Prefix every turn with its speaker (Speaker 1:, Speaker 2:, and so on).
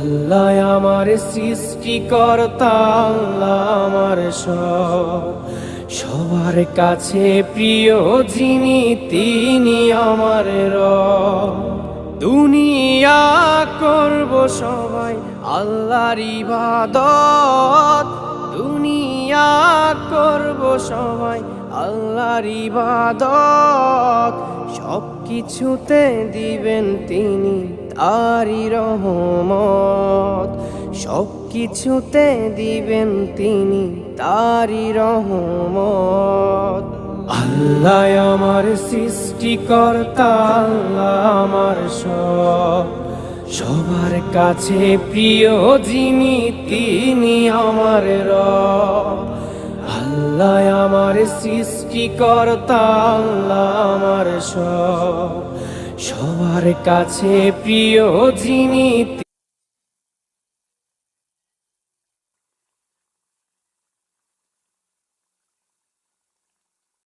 Speaker 1: আল্লাহ আমার সৃষ্টিকর্তা, আল্লাহ আমার সবার কাছে প্রিয় যিনি তিনি আমার রব। দুনিয়া করব সবাই আল্লাহর ইবাদত, দুনিয়া করব সবাই আল্লাহর ইবাদত। সব কিছুতে দিবেন তিনি তারি রহমত, সব কিছুতে দিবেন তিনি তারি রহমত। আল্লাহ আমার সৃষ্টিকর্তা, আল্লাহ আমার সবার কাছে প্রিয় যিনি তিনি আমার রব। আল্লাহ আমার সৃষ্টিকর্তা, আল্লাহ আমার সবার কাছে প্রিয় যিনি